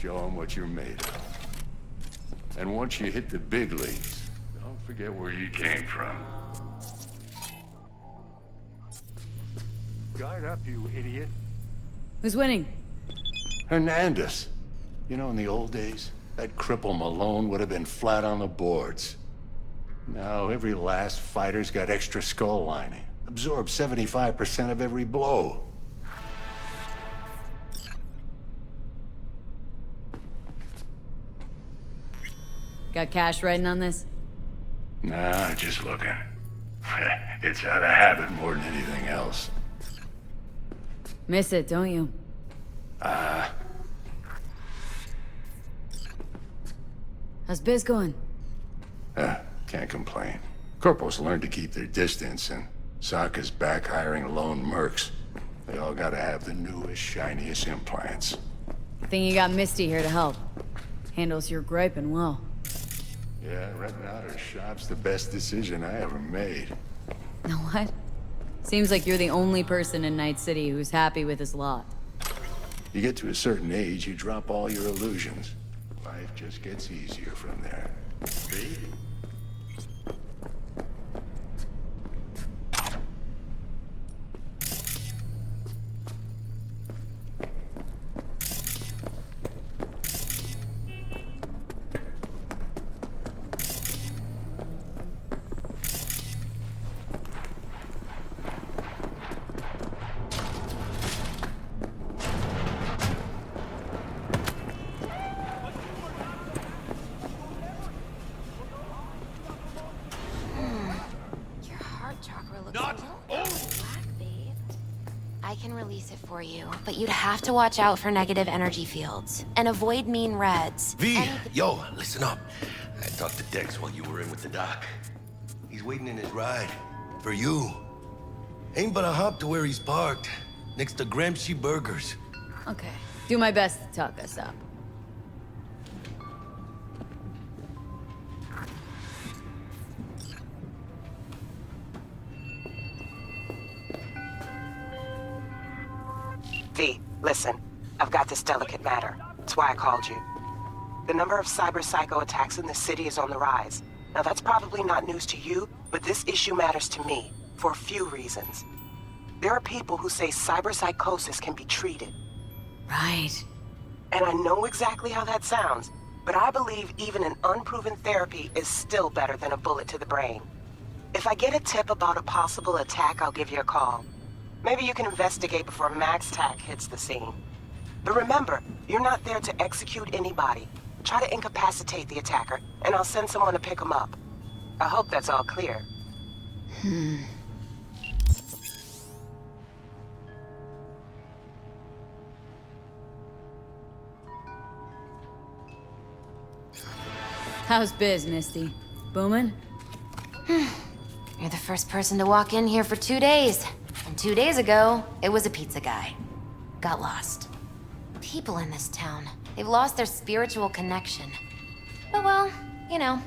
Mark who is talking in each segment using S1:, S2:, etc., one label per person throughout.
S1: Show them what you're made of. And once you hit the big leagues, don't forget where you came from. Guard up, you idiot.
S2: Who's winning?
S1: Hernandez. You know, in the old days, that cripple Malone would have been flat on the boards. Now, every last fighter's got extra skull lining. Absorbs 75% of every blow.
S2: Got cash writing on this?
S1: Nah, just looking. It's out of habit more than anything else.
S2: Miss it, don't you? How's biz going?
S1: Can't complain. Corporals learn to keep their distance, and Sokka's back hiring lone mercs. They all gotta have the newest, shiniest implants.
S2: Think you got Misty here to help. Handles your griping well.
S1: Yeah, renting out her shop's the best decision I ever made.
S2: Know what? Seems like you're the only person in Night City who's happy with his lot.
S1: You get to a certain age, you drop all your illusions. Life just gets easier from there. See?
S3: I can release it for you, but you'd have to watch out for negative energy fields and avoid mean reds.
S4: V, yo, listen up. I talked to Dex while you were in with the doc. He's waiting in his ride. For you. Ain't but a hop to where he's parked. Next to Gramsci Burgers.
S2: Okay. Do my best to talk us up.
S5: V, listen. I've got this delicate matter. That's why I called you. The number of cyber-psycho attacks in the city is on the rise. Now that's probably not news to you, but this issue matters to me, for a few reasons. There are people who say cyberpsychosis can be treated.
S2: Right.
S5: And I know exactly how that sounds, but I believe even an unproven therapy is still better than a bullet to the brain. If I get a tip about a possible attack, I'll give you a call. Maybe you can investigate before Max Tack hits the scene. But remember, you're not there to execute anybody. Try to incapacitate the attacker, and I'll send someone to pick him up. I hope that's all clear.
S2: How's biz, Misty? Booming?
S3: You're the first person to walk in here for 2 days. And 2 days ago, it was a pizza guy. Got lost. People in this town, they've lost their spiritual connection. But well, you know,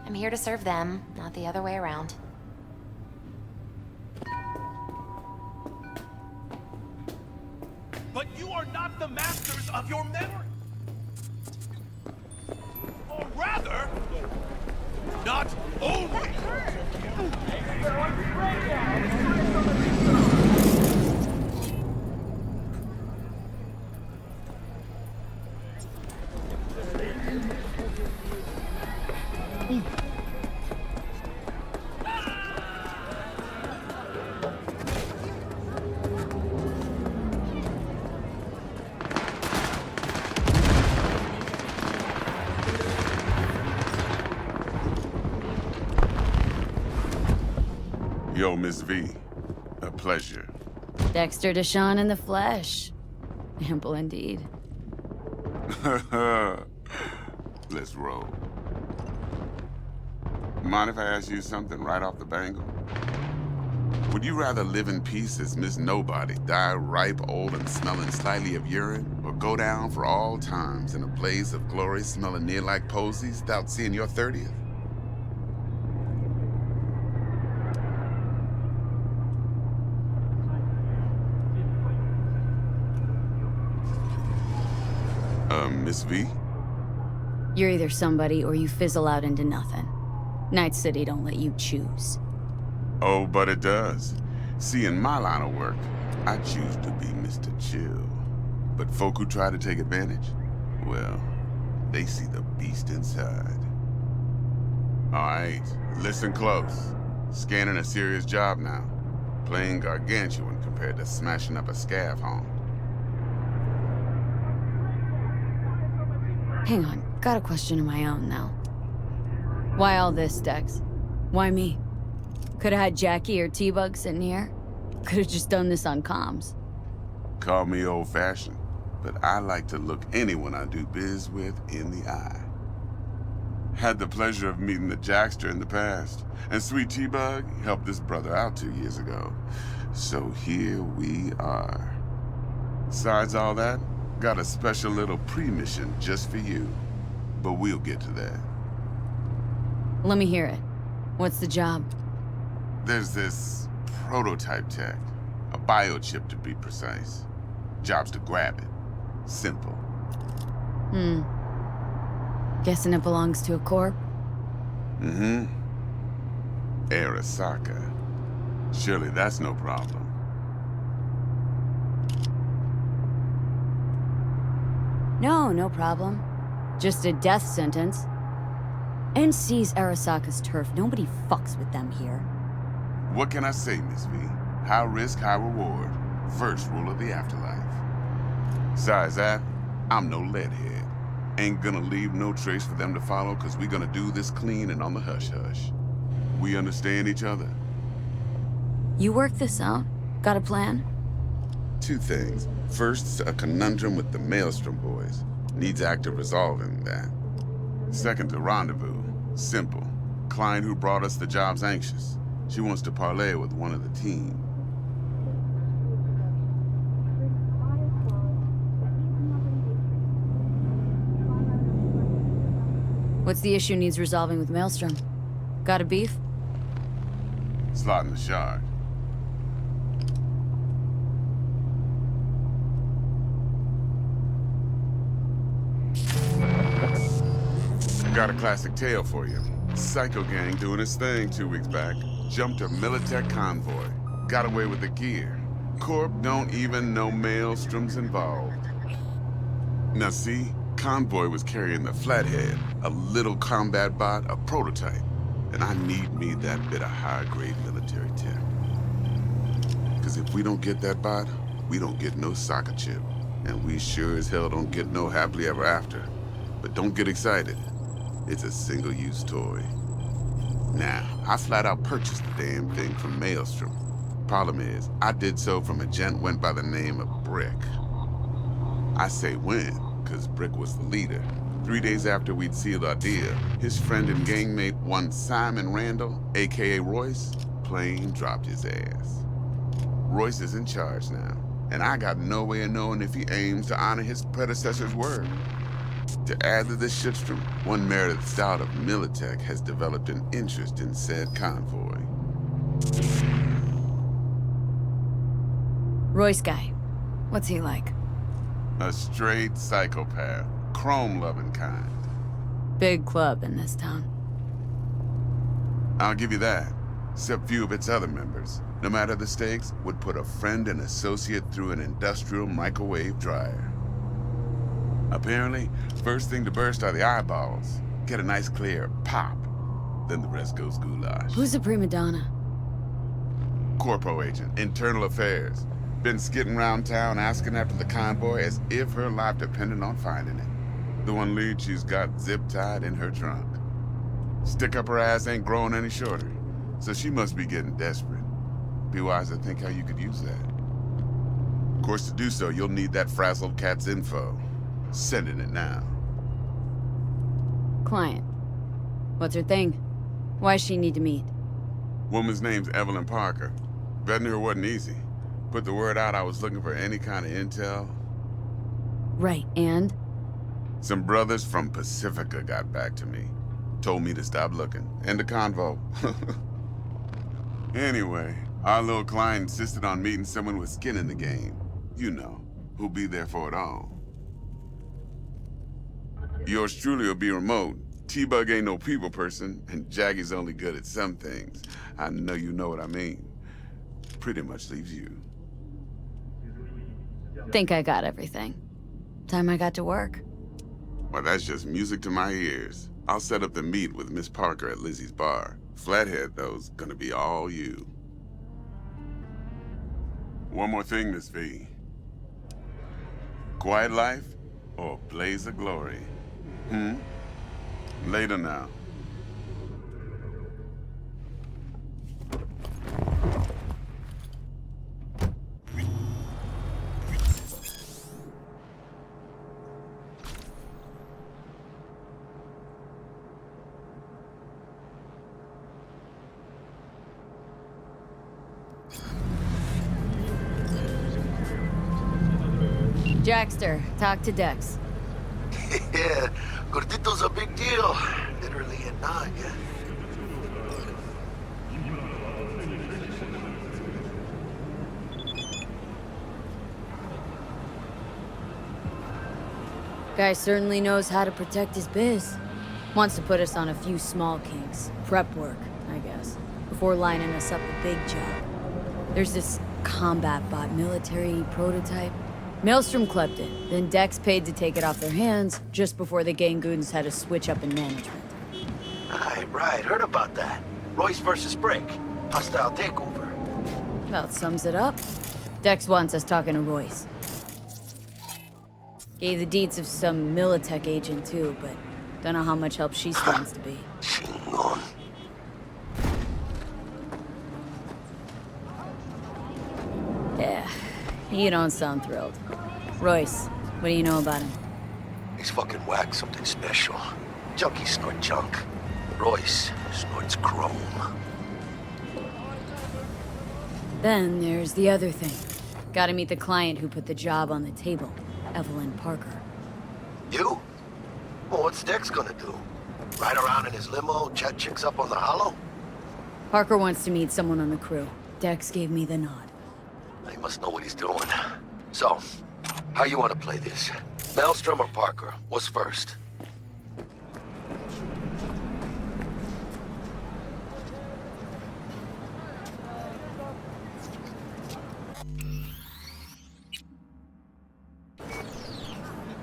S3: I'm here to serve them, not the other way around.
S6: But you are not the masters of your memory. Or rather, not only.
S7: Yo, Miss V. A pleasure.
S2: Dexter Deshawn in the flesh. Ample indeed.
S7: Let's roll. Mind if I ask you something right off the bangle? Would you rather live in peace as Miss Nobody, die ripe, old, and smelling slightly of urine, or go down for all times in a blaze of glory smelling near like posies without seeing your 30th? Miss V?
S2: You're either somebody or you fizzle out into nothing. Night City don't let you choose.
S7: Oh, but it does. See, in my line of work, I choose to be Mr. Chill. But folk who try to take advantage, well, they see the beast inside. All right, listen close. Scanning a serious job now. Playing gargantuan compared to smashing up a scav home.
S2: Hang on, got a question of my own now. Why all this, Dex? Why me? Could've had Jackie or T-Bug sitting here. Could've just done this on comms.
S7: Call me old-fashioned, but I like to look anyone I do biz with in the eye. Had the pleasure of meeting the Jackster in the past, and sweet T-Bug helped this brother out 2 years ago. So here we are. Besides all that, got a special little pre-mission just for you. But we'll get to that.
S2: Let me hear it. What's the job?
S7: There's this prototype tech, a biochip to be precise. Job's to grab it. Simple.
S2: Guessing it belongs to a corp?
S7: Mm-hmm. Arasaka. Surely that's no problem.
S2: No problem. Just a death sentence. NC's Arasaka's turf. Nobody fucks with them here.
S7: What can I say, Miss V? High risk, high reward. First rule of the afterlife. Besides that, I'm no leadhead. Ain't gonna leave no trace for them to follow, cause we gonna do this clean and on the hush-hush. We understand each other?
S2: You work this out? Got a plan?
S7: Two things. First, a conundrum with the Maelstrom boys. Needs active resolving that. Second, a rendezvous. Simple. Client who brought us the job's anxious. She wants to parlay with one of the team.
S2: What's the issue needs resolving with Maelstrom? Got a beef?
S7: Slot in the shard. Got a classic tale for you. Psycho gang doing his thing 2 weeks back. Jumped a Militech convoy. Got away with the gear. Corp don't even know Maelstrom's involved. Now see, convoy was carrying the Flathead, a little combat bot, a prototype. And I need me that bit of high-grade military tech. Cause if we don't get that bot, we don't get no soccer chip. And we sure as hell don't get no happily ever after. But don't get excited. It's a single-use toy. Now, I flat out purchased the damn thing from Maelstrom. Problem is, I did so from a gent went by the name of Brick. I say when, cause Brick was the leader. 3 days after we'd sealed our deal, his friend and gangmate, one Simon Randall, aka Royce, plain dropped his ass. Royce is in charge now, and I got no way of knowing if he aims to honor his predecessor's word. To add to this shitstrom, one Meredith Stout of Militech has developed an interest in said convoy.
S2: Royce guy. What's he like?
S7: A straight psychopath, chrome-loving kind.
S2: Big club in this town.
S7: I'll give you that, except few of its other members, no matter the stakes, would put a friend and associate through an industrial microwave dryer. Apparently, first thing to burst are the eyeballs. Get a nice clear pop. Then the rest goes goulash.
S2: Who's a prima donna?
S7: Corpo agent, internal affairs. Been skidding around town asking after the convoy as if her life depended on finding it. The one lead she's got zip-tied in her trunk. Stick up her ass ain't growing any shorter, so she must be getting desperate. Be wise to think how you could use that. Of course, to do so, you'll need that frazzled cat's info. Sending it now.
S2: Client. What's her thing? Why she need to meet?
S7: Woman's name's Evelyn Parker. Vetting her wasn't easy. Put the word out I was looking for any kind of intel.
S2: Right, and?
S7: Some brothers from Pacifica got back to me. Told me to stop looking. End of convo. Anyway, our little client insisted on meeting someone with skin in the game. You know, who'll be there for it all. Yours truly will be remote. T-Bug ain't no people person, and Jackie's only good at some things. I know you know what I mean. Pretty much leaves you.
S2: Think I got everything. Time I got to work.
S7: Well, that's just music to my ears. I'll set up the meet with Miss Parker at Lizzie's bar. Flathead, though's gonna be all you. One more thing, Miss V. Quiet life or blaze of glory? Later now.
S2: Jackster, talk to Dex.
S4: Yeah, Gordito's a big deal. Literally and not, yeah.
S2: Guy certainly knows how to protect his biz. Wants to put us on a few small kinks. Prep work, I guess. Before lining us up a big job. There's this combat bot military prototype. Maelstrom clept it, then Dex paid to take it off their hands just before the Gangoons had a switch up in management.
S4: Right, heard about that. Royce versus Brick. Hostile takeover.
S2: About sums it up. Dex wants us talking to Royce. Gave the deets of some Militech agent too, but don't know how much help she stands to be.
S4: Chingon.
S2: Yeah, you don't sound thrilled. Royce, what do you know about him?
S4: He's fucking whack, something special. Junkies snort junk. Royce snorts chrome.
S2: Then there's the other thing. Gotta meet the client who put the job on the table, Evelyn Parker.
S4: You? Well, what's Dex gonna do? Ride around in his limo, chat chicks up on the hollow?
S2: Parker wants to meet someone on the crew. Dex gave me the nod.
S4: He must know what he's doing. So, how you want to play this? Maelstrom or Parker? What's first?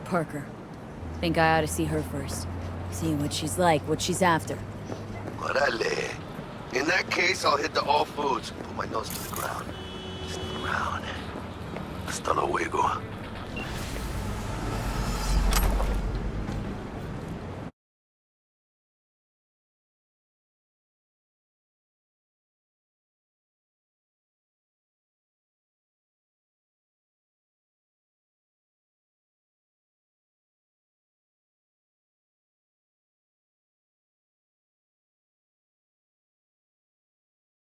S2: Parker. Think I ought to see her first. See what she's like, what she's after.
S4: Orale. In that case, I'll hit the all foods and put my nose to the ground. Stick around. Hasta luego.